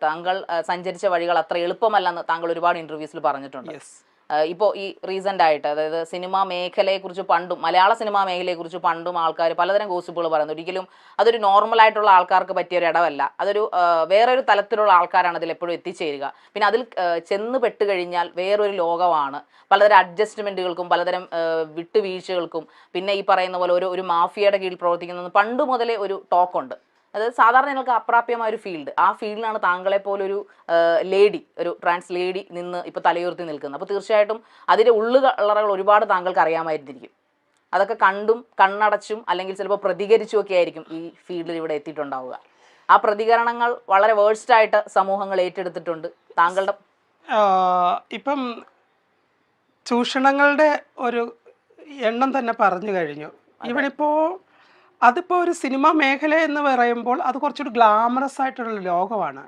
താങ്കൾ സഞ്ചരിച്ച വഴികൾ അത്ര എളുപ്പമല്ലെന്ന് താങ്കൾ ഒരുപാട് ഇന്റർവ്യൂസിൽ പറഞ്ഞിട്ടുണ്ട്. ഇപ്പോൾ ഈ റീസെൻ്റ് ആയിട്ട്, അതായത് സിനിമാ മേഖലയെക്കുറിച്ച് പണ്ടും മലയാള സിനിമാ മേഖലയെക്കുറിച്ച് പണ്ടും ആൾക്കാർ പലതരം ഗോസിപ്പുകൾ പറയുന്നു. ഒരിക്കലും അതൊരു നോർമലായിട്ടുള്ള ആൾക്കാർക്ക് പറ്റിയ ഒരു ഇടമല്ല, അതൊരു വേറൊരു തലത്തിലുള്ള ആൾക്കാരാണ് അതിൽ എപ്പോഴും എത്തിച്ചേരുക. പിന്നെ അതിൽ ചെന്ന് പെട്ട് കഴിഞ്ഞാൽ വേറൊരു ലോകമാണ്. പലതരം അഡ്ജസ്റ്റ്മെൻറ്റുകൾക്കും പലതരം വിട്ടുവീഴ്ചകൾക്കും പിന്നെ ഈ പറയുന്ന പോലെ ഒരു മാഫിയയുടെ കീഴിൽ പ്രവർത്തിക്കുന്നത് പണ്ട് മുതലേ ഒരു ടോക്കുണ്ട്. അതായത് സാധാരണ ഞങ്ങൾക്ക് അപ്രാപ്യമായ ഒരു ഫീൽഡ്, ആ ഫീൽഡിലാണ് താങ്കളെ പോലൊരു ലേഡി, ഒരു ട്രാൻസ് ലേഡി നിന്ന് ഇപ്പോൾ തലയുയർത്തി നിൽക്കുന്നത്. അപ്പോൾ തീർച്ചയായിട്ടും അതിൻ്റെ ഉള്ളുകളറകൾ ഒരുപാട് താങ്കൾക്ക് അറിയാമായിരുന്നിരിക്കും. അതൊക്കെ കണ്ടും കണ്ണടച്ചും അല്ലെങ്കിൽ ചിലപ്പോൾ പ്രതികരിച്ചും ഒക്കെ ആയിരിക്കും ഈ ഫീൽഡിൽ ഇവിടെ എത്തിയിട്ടുണ്ടാവുക. ആ പ്രതികരണങ്ങൾ വളരെ വേഴ്സ്റ്റായിട്ട് സമൂഹങ്ങൾ ഏറ്റെടുത്തിട്ടുണ്ട്. താങ്കളുടെ ഇപ്പം ചൂഷണങ്ങളുടെ ഒരു എണ്ണം തന്നെ പറഞ്ഞു കഴിഞ്ഞു. ഇവനിപ്പോൾ അതിപ്പോൾ ഒരു സിനിമാ മേഖല എന്ന് പറയുമ്പോൾ അത് കുറച്ചുകൂടി ഗ്ലാമറസ് ആയിട്ടുള്ള ലോകമാണ്.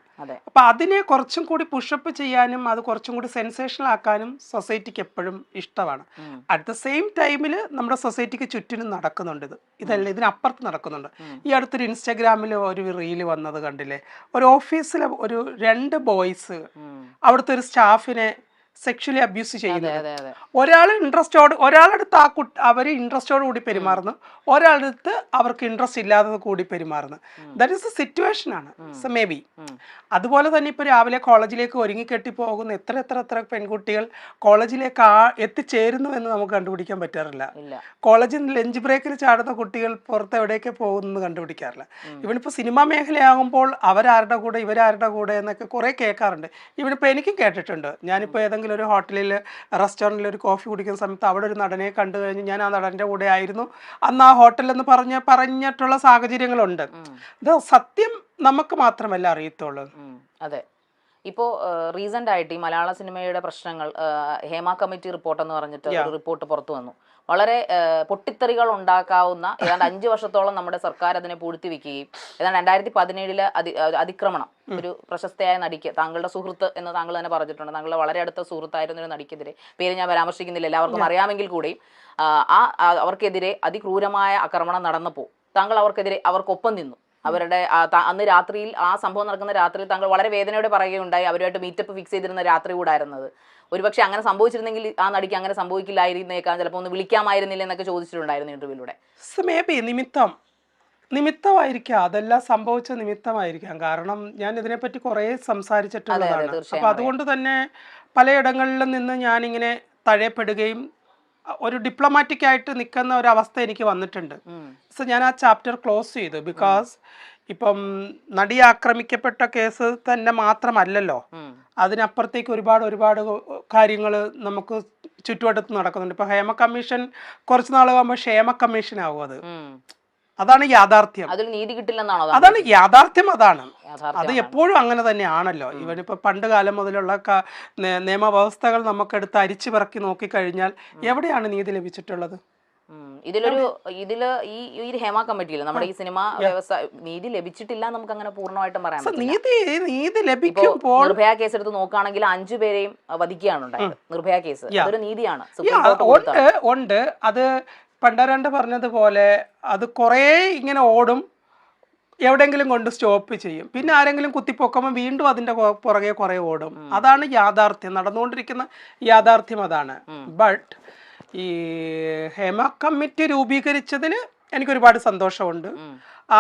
അപ്പം അതിനെ കുറച്ചും കൂടി പുഷപ്പ് ചെയ്യാനും അത് കുറച്ചും കൂടി സെൻസേഷണൽ ആക്കാനും സൊസൈറ്റിക്ക് എപ്പോഴും ഇഷ്ടമാണ്. അറ്റ് ദ സെയിം ടൈമിൽ നമ്മുടെ സൊസൈറ്റിക്ക് ചുറ്റിനും നടക്കുന്നുണ്ട് ഇതല്ല, ഇതിനപ്പുറത്ത് നടക്കുന്നുണ്ട്. ഈ അടുത്തൊരു ഇൻസ്റ്റാഗ്രാമിൽ ഒരു റീല് വന്നത് കണ്ടില്ലേ? ഒരു ഓഫീസിലെ ഒരു 2 ബോയ്സ് അവിടുത്തെ ഒരു സ്റ്റാഫിനെ സെക്ഷലി അബ്യൂസ് ചെയ്യുന്നത്. ഒരാളടുത്ത് അവർ ഇൻട്രസ്റ്റോട് കൂടി പെരുമാറുന്നു, ഒരാളടുത്ത് അവർക്ക് ഇൻട്രസ്റ്റ് ഇല്ലാതെ കൂടി പെരുമാറുന്നു. ദാറ്റ് ഈസ് എ സിറ്റുവേഷൻ ആണ്. സോ മേ ബി അതുപോലെ തന്നെ ഇപ്പോൾ രാവിലെ കോളേജിലേക്ക് ഒരുങ്ങിക്കെട്ടി പോകുന്ന എത്ര പെൺകുട്ടികൾ കോളേജിലേക്ക് എത്തിച്ചേരുന്നു എന്ന് നമുക്ക് കണ്ടുപിടിക്കാൻ പറ്റാറില്ല. കോളേജിൽ ലഞ്ച് ബ്രേക്കിൽ ചാടുന്ന കുട്ടികൾ പുറത്ത് എവിടേക്ക് പോകുന്നു കണ്ടുപിടിക്കാറില്ല. ഇവനിപ്പോൾ സിനിമാ മേഖലയാകുമ്പോൾ അവരാരുടെ കൂടെ ഇവരാരുടെ കൂടെ എന്നൊക്കെ കുറേ കേൾക്കാറുണ്ട്. ഇവനിപ്പോൾ എനിക്കും കേട്ടിട്ടുണ്ട്. ഞാനിപ്പോൾ ഏതെങ്കിലും ഒരു ഹോട്ടലിൽ റെസ്റ്റോറൻറ്റിൽ ഒരു കോഫി കുടിക്കുന്ന സമയത്ത് അവിടെ ഒരു നടനെ കണ്ടു കഴിഞ്ഞ് ഞാൻ ആ നടൻ്റെ കൂടെ ആയിരുന്നു അന്ന് ആ ഹോട്ടലിലെന്ന് പറഞ്ഞിട്ടുള്ള സാഹചര്യങ്ങളുണ്ട്. ഇത് സത്യം നമുക്ക് മാത്രമല്ല അറിയത്തുള്ളൂ. അതെ. ഇപ്പോൾ റീസെൻ്റ് ആയിട്ട് ഈ മലയാള സിനിമയുടെ പ്രശ്നങ്ങൾ ഹേമ കമ്മിറ്റി റിപ്പോർട്ട് എന്ന് പറഞ്ഞിട്ട് ഒരു റിപ്പോർട്ട് പുറത്തു വന്നു. വളരെ പൊട്ടിത്തെറികൾ ഉണ്ടാക്കാവുന്ന ഏതാണ്ട് 5 വർഷത്തോളം നമ്മുടെ സർക്കാർ അതിനെ പൂഴ്ത്തി വെക്കുകയും ഏതാണ്ട് 2017 അതിക്രമണം, ഒരു പ്രശസ്തയായ നടിക്ക്, താങ്കളുടെ സുഹൃത്ത് എന്ന് താങ്കൾ തന്നെ പറഞ്ഞിട്ടുണ്ട്, താങ്കളുടെ വളരെ അടുത്ത സുഹൃത്തായിരുന്ന ഒരു നടിക്കെതിരെ, പേര് ഞാൻ പരാമർശിക്കുന്നില്ല, എല്ലാവർക്കും അറിയാമെങ്കിൽ കൂടിയും അവർക്കെതിരെ അതിക്രൂരമായ ആക്രമണം നടന്നപ്പോൾ താങ്കൾ അവർക്കൊപ്പം നിന്നു. അവരുടെ അന്ന് രാത്രിയിൽ, ആ സംഭവം നടക്കുന്ന രാത്രിയിൽ താങ്കൾ വളരെ വേദനയോടെ പറയുകയുണ്ടായി അവരുമായിട്ട് മീറ്റപ്പ് ഫിക്സ് ചെയ്തിരുന്ന രാത്രി കൂടായിരുന്നത്. ഒരുപക്ഷെ അങ്ങനെ സംഭവിച്ചിരുന്നെങ്കിൽ ആ നടിക്ക് അങ്ങനെ സംഭവിക്കില്ലായിരുന്നേക്കാൻ, ചിലപ്പോൾ ഒന്ന് വിളിക്കാമായിരുന്നില്ല എന്നൊക്കെ ചോദിച്ചിട്ടുണ്ടായിരുന്നു ഇന്റർവ്യൂവിലൂടെ. മേ ബി നിമിത്തമായിരിക്കാം, അതെല്ലാം സംഭവിച്ച നിമിത്തമായിരിക്കാം. കാരണം ഞാൻ ഇതിനെപ്പറ്റി കുറേ സംസാരിച്ചിട്ടുള്ളതാണ്. അപ്പം അതുകൊണ്ട് തന്നെ പലയിടങ്ങളിലും നിന്ന് ഞാനിങ്ങനെ തഴയപ്പെടുകയും ഒരു ഡിപ്ലോമാറ്റിക് ആയിട്ട് നിൽക്കുന്ന ഒരു അവസ്ഥ എനിക്ക് വന്നിട്ടുണ്ട്. സോ ഞാൻ ആ ചാപ്റ്റർ ക്ലോസ് ചെയ്തു. ബിക്കോസ് ഇപ്പം നടി ആക്രമിക്കപ്പെട്ട കേസ് തന്നെ മാത്രമല്ലല്ലോ, അതിനപ്പുറത്തേക്ക് ഒരുപാട് കാര്യങ്ങൾ നമുക്ക് ചുറ്റുവട്ടത്ത് നടക്കുന്നുണ്ട്. ഇപ്പൊ ഹേമ കമ്മീഷൻ കുറച്ച് നാൾ ആകുമ്പോൾ ക്ഷേമ കമ്മീഷൻ ആവും. അതാണ് യാഥാർത്ഥ്യം. അതാണ് യാഥാർത്ഥ്യം. അത് എപ്പോഴും അങ്ങനെ തന്നെയാണല്ലോ. ഇവനിപ്പോൾ പണ്ട് കാലം മുതലുള്ള നിയമവ്യവസ്ഥകൾ നമുക്കെടുത്ത് അരിച്ചു പിറക്കി നോക്കിക്കഴിഞ്ഞാൽ എവിടെയാണ് നീതി ലഭിച്ചിട്ടുള്ളത്? ഈ ഹേമ കമ്മിറ്റിയിൽ നമ്മുടെ ഈ സിനിമ വ്യവസ്ഥ നീതി ലഭിച്ചിട്ടില്ല നമുക്ക് അങ്ങനെ പൂർണ്ണമായിട്ടും പറയാൻ പറ്റില്ല. നീതി ലഭിക്കുമ്പോൾ നിർഭയ കേസ് എടുത്ത് നോക്കുകയാണെങ്കിൽ 5 പേരെയും വധിക്കുകയാണ് ഉണ്ടായത്. നിർഭയ കേസ് അതൊരു നീതിയാണ്. ഉണ്ട്. അത് പണ്ടരണ്ട് പറഞ്ഞതുപോലെ അത് കുറേ ഇങ്ങനെ ഓടും, എവിടെയെങ്കിലും കൊണ്ട് സ്റ്റോപ്പ് ചെയ്യും, പിന്നെ ആരെങ്കിലും കുത്തിപ്പൊക്കുമ്പോൾ വീണ്ടും അതിൻ്റെ പുറകെ കുറേ ഓടും. അതാണ് യാഥാർത്ഥ്യം, നടന്നുകൊണ്ടിരിക്കുന്ന യാഥാർത്ഥ്യം അതാണ്. ബട്ട് ഈ ഹേമ കമ്മിറ്റി രൂപീകരിച്ചതിൽ എനിക്കൊരുപാട് സന്തോഷമുണ്ട്.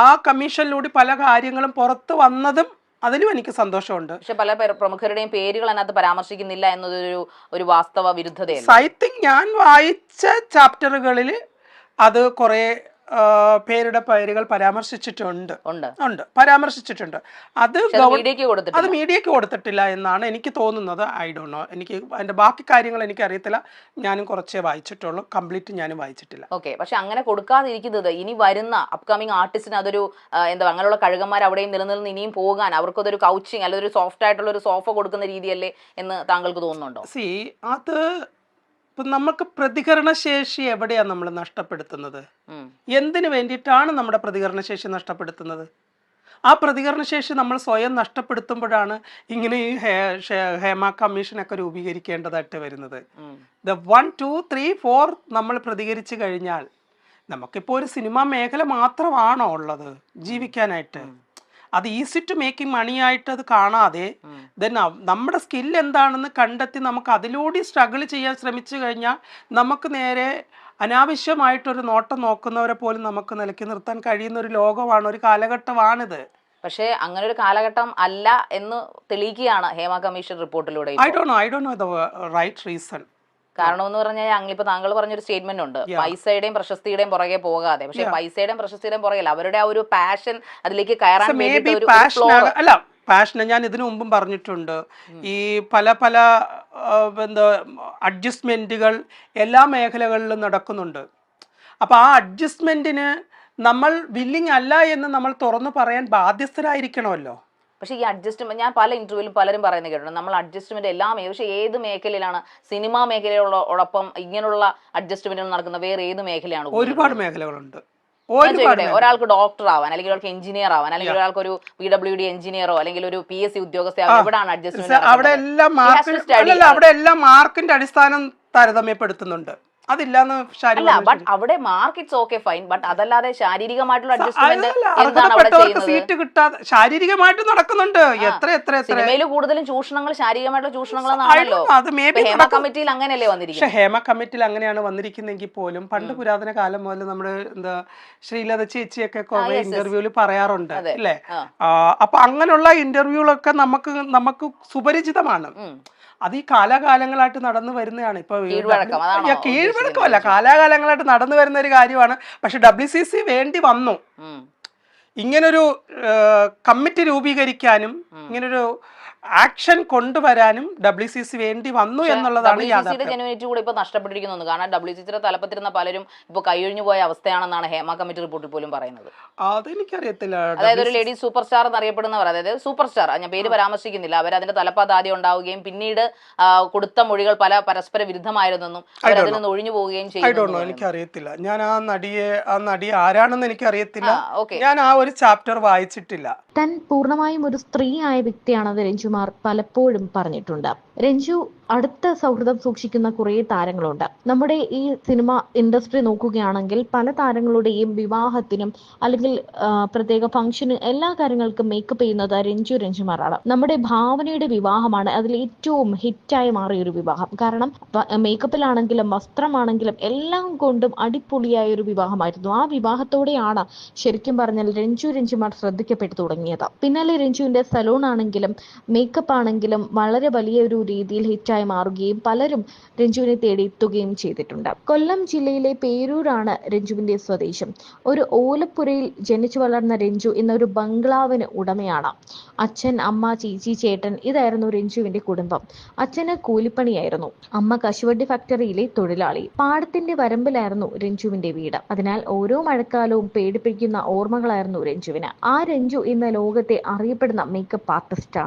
ആ കമ്മീഷനിലൂടെ പല കാര്യങ്ങളും പുറത്ത് വന്നതും അതിലും എനിക്ക് സന്തോഷമുണ്ട്. പക്ഷെ പല പ്രമുഖരുടെയും പേരുകൾ അതിനകത്ത് പരാമർശിക്കുന്നില്ല എന്നതൊരു വാസ്തവ വിരുദ്ധതയാണ്. ഐ തിങ്ക് ഞാൻ വായിച്ച ചാപ്റ്ററുകളിൽ അത് കുറേ പേരുടെ പേരുകൾ പരാമർശിച്ചിട്ടുണ്ട്. അത് മീഡിയക്ക് കൊടുത്തിട്ടില്ല എന്നാണ് എനിക്ക് തോന്നുന്നത്. ഐ ഡോണ്ട് നോ, എനിക്ക് അതിന്റെ ബാക്കി കാര്യങ്ങൾ എനിക്ക് അറിയത്തില്ല. ഞാനും കുറച്ചേ വായിച്ചിട്ടുള്ളൂ, കംപ്ലീറ്റ് ഞാനും വായിച്ചിട്ടില്ല. ഓക്കെ. പക്ഷെ അങ്ങനെ കൊടുക്കാതിരിക്കുന്നത് ഇനി വരുന്ന അപ്കമിങ് ആർട്ടിസ്റ്റിന് അതൊരു അങ്ങനെയുള്ള കഴുകന്മാർ അവിടെയും നിലനിന്ന് ഇനിയും പോകാൻ അവർക്കതൊരു കൗച്ചിങ് അല്ലെങ്കിൽ ഒരു സോഫ്റ്റ് ആയിട്ടുള്ള ഒരു സോഫ കൊടുക്കുന്ന രീതിയല്ലേ എന്ന് താങ്കൾക്ക് തോന്നുന്നുണ്ടോ? അത് നമുക്ക് പ്രതികരണശേഷി എവിടെയാണ് നമ്മൾ നഷ്ടപ്പെടുത്തുന്നത്? എന്തിനു വേണ്ടിയിട്ടാണ് നമ്മുടെ പ്രതികരണശേഷി നഷ്ടപ്പെടുത്തുന്നത്? ആ പ്രതികരണശേഷി നമ്മൾ സ്വയം നഷ്ടപ്പെടുത്തുമ്പോഴാണ് ഇങ്ങനെ ഈ ഹേമ കമ്മീഷനൊക്കെ രൂപീകരിക്കേണ്ടതായിട്ട് വരുന്നത്. 1 2 3 4 നമ്മൾ പ്രതികരിച്ചു കഴിഞ്ഞാൽ നമുക്കിപ്പോൾ ഒരു സിനിമാ മേഖല മാത്രമാണോ ഉള്ളത് ജീവിക്കാനായിട്ട്? അത് ഈസി ടു മേക്കിംഗ് മണിയായിട്ട് അത് കാണാതെ ദെൻ നമ്മുടെ സ്കിൽ എന്താണെന്ന് കണ്ടെത്തി നമുക്ക് അതിലൂടെ സ്ട്രഗിൾ ചെയ്യാൻ ശ്രമിച്ചു കഴിഞ്ഞാൽ നമുക്ക് നേരെ അനാവശ്യമായിട്ടൊരു നോട്ടം നോക്കുന്നവരെ പോലും നമുക്ക് നിലയ്ക്ക് നിർത്താൻ കഴിയുന്ന ഒരു ലോകമാണ്, ഒരു കാലഘട്ടമാണിത്. പക്ഷേ അങ്ങനെ ഒരു കാലഘട്ടം അല്ല എന്ന് തെളിയിക്കുകയാണ് ഹേമ കമ്മീഷൻ റിപ്പോർട്ടിലൂടെ. I don't know the right reason. കാരണം എന്ന് പറഞ്ഞാൽ ഞങ്ങളിപ്പോ താങ്കൾ പറഞ്ഞൊരു സ്റ്റേറ്റ്മെന്റ് ഉണ്ട്, പൈസയുടെയും പ്രശസ്തിയുടെയും പുറകെ പോകാതെ. പക്ഷെ പൈസയുടെയും പ്രശസ്തിയുടെയും പുറകെ അവരുടെ ആ ഒരു പാഷൻ അതിലേക്ക് കയറാൻ അല്ല, പാഷന് ഞാൻ ഇതിനു മുമ്പും പറഞ്ഞിട്ടുണ്ട്, ഈ പല പല എന്താ അഡ്ജസ്റ്റ്മെന്റുകൾ എല്ലാ മേഖലകളിലും നടക്കുന്നുണ്ട്. അപ്പൊ ആ അഡ്ജസ്റ്റ്മെന്റിന് നമ്മൾ വില്ലിങ് അല്ല എന്ന് നമ്മൾ തുറന്നു പറയാൻ ബാധ്യസ്ഥരായിരിക്കണമല്ലോ. പക്ഷേ ഈ അഡ്ജസ്റ്റ്മെന്റ് ഞാൻ പല ഇന്റർവ്യൂവിലും പലരും പറയുന്നത് കേട്ടിട്ടുണ്ട്, നമ്മൾ അഡ്ജസ്റ്റ്മെന്റ് എല്ലാം, പക്ഷേ ഏത് മേഖലയിലാണ് സിനിമാ മേഖലയോടൊപ്പം ഇങ്ങനെയുള്ള അഡ്ജസ്റ്റ്മെന്റുകൾ നടക്കുന്ന വേറെ ഏത് മേഖലയാണ്? ഒരുപാട് മേഖലകളുണ്ട്. ഒരാൾക്ക് ഡോക്ടർ ആവാൻ, അല്ലെങ്കിൽ ഒരാൾക്ക് എഞ്ചിനീയർ ആവാൻ, അല്ലെങ്കിൽ ഒരാൾക്ക് ഒരു PWD എഞ്ചിനീയറോ അല്ലെങ്കിൽ ഒരു PSC ഉദ്യോഗസ്ഥ, എവിടെയാണ് അഡ്ജസ്റ്റ്മെന്റ്? അവിടെ എല്ലാം മാർക്കിന്റെ അടിസ്ഥാനം താരതമ്യപ്പെടുത്തുന്നുണ്ട്. അതില്ലാന്ന് ബട്ട് അവിടെ mark it's okay fine, but അതല്ലാതെ ശാരീരികമായിട്ടുള്ള അഡ്ജസ്റ്റ്മെന്റ് എന്താണ് അവിടെ ചെയ്യുന്നത്? സീറ്റ് കിട്ടാതെ ശാരീരികമായിട്ട് നടക്കുന്നുണ്ട്. എത്ര സിനിമയിൽ കൂടുതലും ചൂഷണങ്ങൾ ശാരീരികമായിട്ടുള്ള ചൂഷണങ്ങളാണല്ലോ. ഹേമ കമ്മിറ്റിയിൽ അങ്ങനെയല്ലേ വന്നിരിക്കുന്നത്? പക്ഷെ ഹേമ കമ്മിറ്റിയിൽ അങ്ങനെയാണ് വന്നിരിക്കുന്നെങ്കിൽ പോലും പണ്ട് പുരാതന കാലം മുതൽ നമ്മുടെ എന്താ ശ്രീലത ചേച്ചിയൊക്കെ കുറെ ഇന്റർവ്യൂവിൽ പറയാറുണ്ട് അല്ലേ? അപ്പൊ അങ്ങനെയുള്ള ഇന്റർവ്യൂകളൊക്കെ നമുക്ക് സുപരിചിതമാണ്. അത് ഈ കാലാകാലങ്ങളായിട്ട് നടന്നു വരുന്നതാണ്. ഇപ്പൊ കീഴ്വഴക്കമല്ല, കാലാകാലങ്ങളായിട്ട് നടന്നു വരുന്ന ഒരു കാര്യമാണ്. പക്ഷെ WCC വേണ്ടി വന്നു ഇങ്ങനൊരു കമ്മിറ്റി രൂപീകരിക്കാനും ഇങ്ങനൊരു ആക്ഷൻ കൊണ്ടുവരാനും WCC വേണ്ടി വന്നു എന്നുള്ളതാണ് ജെനുവിനിറ്റി കൂടെ ഇപ്പൊ നഷ്ടപ്പെട്ടിരിക്കുന്നു. കാരണം WCCയുടെ തലപ്പത്തിരുന്ന പലരും ഇപ്പൊ കൈയൊഴിഞ്ഞു പോയ അവസ്ഥയാണെന്നാണ് ഹേമ കമ്മിറ്റി റിപ്പോർട്ടിൽ പോലും പറയുന്നത്. അതെനിക്കറിയത്തില്ല. അതായത് ഒരു ലേഡി സൂപ്പർ സ്റ്റാർ എന്നറിയപ്പെടുന്നവർ, അതായത് സൂപ്പർ സ്റ്റാർ, ഞാൻ പേര് പരാമർശിക്കുന്നില്ല, അവർ അതിന്റെ തലപ്പാത്ത് ആദ്യം ഉണ്ടാവുകയും പിന്നീട് കൊടുത്ത മൊഴികൾ പരസ്പര വിരുദ്ധമായിരുന്നെന്നും അവരതിൽ നിന്ന് ഒഴിഞ്ഞു പോവുകയും ചെയ്യുന്നു. എനിക്കറിയത്തില്ല, ഞാൻ ആ നടി ആരാണെന്ന് എനിക്കറിയത്തില്ല. ഞാൻ ആ ഒരു ചാപ്റ്റർ വായിച്ചിട്ടില്ല. താൻ പൂർണ്ണമായും ഒരു സ്ത്രീയായ വ്യക്തിയാണെന്ന് രഞ്ജുമാർ പലപ്പോഴും പറഞ്ഞിട്ടുണ്ട്. രഞ്ജു അടുത്ത സൗഹൃദം സൂക്ഷിക്കുന്ന കുറേ താരങ്ങളുണ്ട്. നമ്മുടെ ഈ സിനിമ ഇൻഡസ്ട്രി നോക്കുകയാണെങ്കിൽ പല താരങ്ങളുടെയും വിവാഹത്തിനും അല്ലെങ്കിൽ പ്രത്യേക ഫംഗ്ഷന് എല്ലാ കാര്യങ്ങൾക്കും മേക്കപ്പ് ചെയ്യുന്നത് രഞ്ജുമാറാണ്. നമ്മുടെ ഭാവനയുടെ വിവാഹമാണ് അതിൽ ഏറ്റവും ഹിറ്റായി മാറിയ ഒരു വിവാഹം. കാരണം മേക്കപ്പിലാണെങ്കിലും വസ്ത്രമാണെങ്കിലും എല്ലാം കൊണ്ടും അടിപൊളിയായ ഒരു വിവാഹമായിരുന്നു. ആ വിവാഹത്തോടെയാണ് ശരിക്കും പറഞ്ഞാൽ രഞ്ജുമാർ ശ്രദ്ധിക്കപ്പെട്ടു തുടങ്ങിയത്. പിന്നാലെ രഞ്ജുവിന്റെ സലൂൺ ആണെങ്കിലും മേക്കപ്പ് ആണെങ്കിലും വളരെ വലിയൊരു രീതിയിൽ ഹിറ്റായി മാറുകയും പലരും രഞ്ജുവിനെ തേടി എത്തുകയും ചെയ്തിട്ടുണ്ട്. കൊല്ലം ജില്ലയിലെ പേരൂരാണ് രഞ്ജുവിന്റെ സ്വദേശം. ഒരു ഓലപ്പുരയിൽ ജനിച്ചു വളർന്ന രഞ്ജു ഇന്നൊരു ബംഗ്ലാവിന് ഉടമയാണ്. അച്ഛൻ, അമ്മ, ചേച്ചി, ചേട്ടൻ ഇതായിരുന്നു രഞ്ജുവിന്റെ കുടുംബം. അച്ഛന് കൂലിപ്പണിയായിരുന്നു, അമ്മ കശുവണ്ടി ഫാക്ടറിയിലെ തൊഴിലാളി. പാടത്തിന്റെ വരമ്പിലായിരുന്നു രഞ്ജുവിന്റെ വീട്. അതിനാൽ ഓരോ മഴക്കാലവും പേടിപ്പിക്കുന്ന ഓർമ്മകളായിരുന്നു രഞ്ജുവിന്. ആ രഞ്ജു ഇന്ന് ലോകത്തെ അറിയപ്പെടുന്ന മേക്കപ്പ് ആർട്ടിസ്റ്റാണ്.